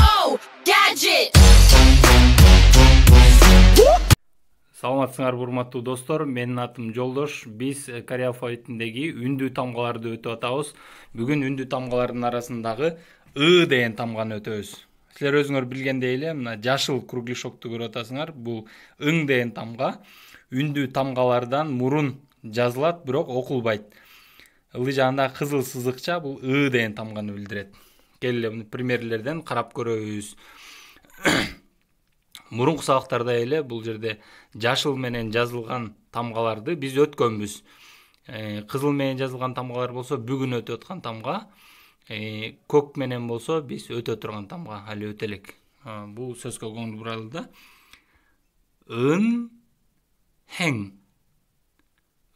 Oh, gadget. Саламатсыңар урматтуу достор, менин атым Жолдош. Биз Корея алфавитиндеги үндүү тамгаларды өтүп атабыз. Бүгүн үндүү тамгалардын арасындагы ы деген тамганы өтөбүз. Силер өзүңөр билгендей эле, мына жашыл кругляшокту көрүп атасыңар. Бул ың деген тамга үндүү тамгалардан мурун жазылат, бирок окулбайт. Ылдый жагында кызыл сызыкча бул ы деген тамганы билдирет. Келе примерлерден карап көрөбүз. Мурунку сабактарда эле бул жерде жашыл менен жазылган тамгаларды биз өткөнбүз. Кызыл менен жазылган тамгалар болсо бүгүн өтүп аткан тамга, көк менен болсо биз өтө турган тамга, али өтө элек. Бул сөзгө көңүл бурайлы да. Ын хең.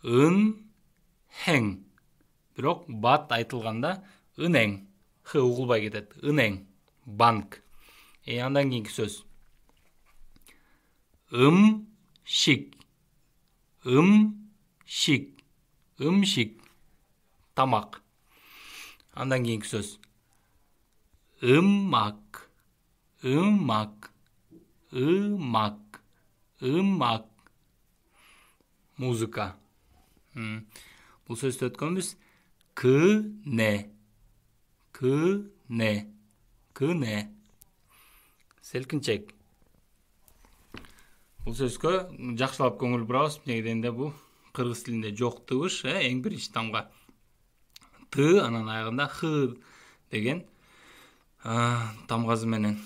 Ын хең. Бирок бат айтылганда ынең. Х угулбай кетет. Ынең. Банк. Андан кийинки сөз. 음식, 음식, 음식, тамак. Андан кийинки сөз. 음악, 음악, 음악, 음악, музыка. Бул сөздү өткөнбүз. 그네, 그네, 그네. Селкинчек. Бул сөзгө жакшылап көңүл бурабыз. Негеденде бул кыргыз тилинде жок тыбыш, эң биринчи тамга. Т, анан аягында х деген тамгасы менен.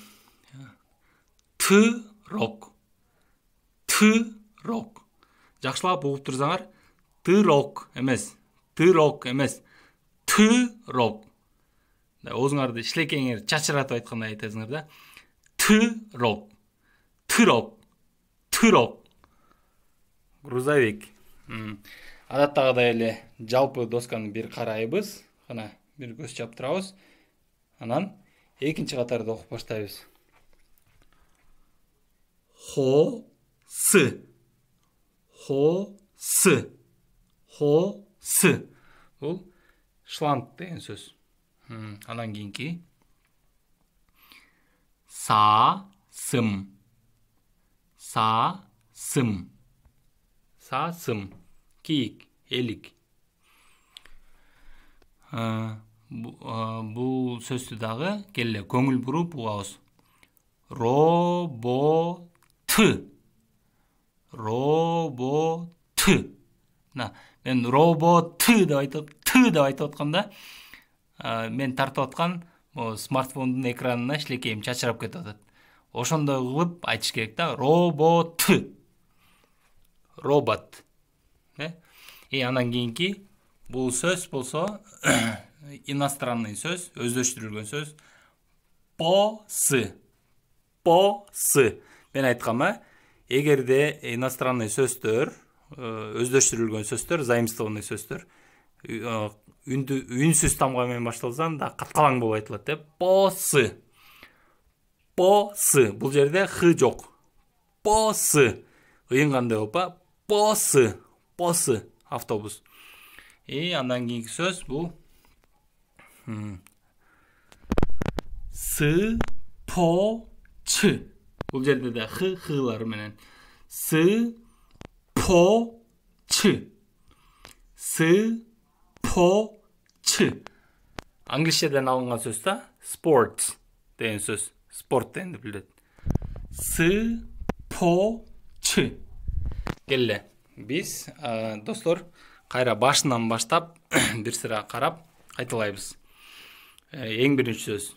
Т-рок. Т-рок. Жакшылап угуп турсаңар, Т-рок эмес. Т-рок эмес. Т-рок. Оозуңарды ишлекеңер чачыратып айткандай айтасыңар да. Т-рок. Т-рок. Трок. Грузовик. Адаттагыдай эле жалпы досканы бир карайбыз. Кана бир көз чаптырабыз. Анан экинчи катарда окуп баштайбыз. Хо-сы. Хо-сы. Хо-сы. Бул шланг деген сөз. Анан кийинки. Са-сым. Са-сым. Са-сым. Кийик, элик. Бул сөздү дагы келе көңүл буруп угабыз. Робот. Робот. Мен робот деп айтып атканда, мен тартып аткан смартфондун экранына ишлекейим чачырап кетип атат. Ошондой кылып айтыш керек да. Робот. Робот. Андан кийинки бул сөз болсо иностранный сөз, өздөштүрүлгөн сөз. Посы. Посы. Мен айтканма, эгерде иностранный сөздөр, өздөштүрүлгөн сөздөр, заимствованный сөздөр үнсүз тамга менен башталса, да каткалаң болуп айтылат деп. Посы. Посы. Бул жерде х жок. Посы. Ыйын кандай болуп? Посы. Посы. Автобус. Андан кийинки сөз бул Сы-по-чы. Бул жерде да хылар менен. Сы-по-чы. Сы-по-чы. Англисчеден алынган сөз да. Sports деген сөз. Спорт дегенди билдирет. Сы-по-чы. Келе. Биз, достор, кайра башынан баштап бир сыра карап кайталайбыз. Эң биринчи сөз.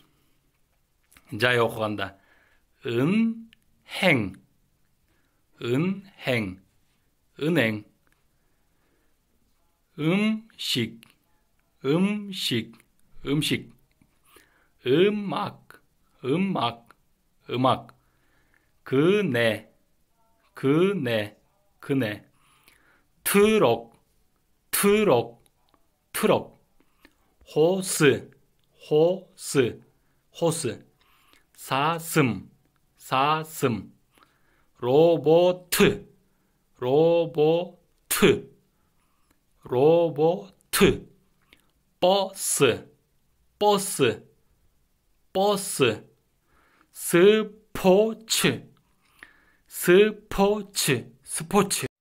Жай окуганда. Ын хең. Ын хең. Ынең. 음식. 음식. 음식. 음악. 음악. 음악. 그네. 그네. 그네. 트럭. 트럭. 트럭. 호스. 호스. 호스. 사슴. 사슴. 로보트. 로보트. 로보트. 버스. 버스. 버스, 스포츠, 스포츠, 스포츠.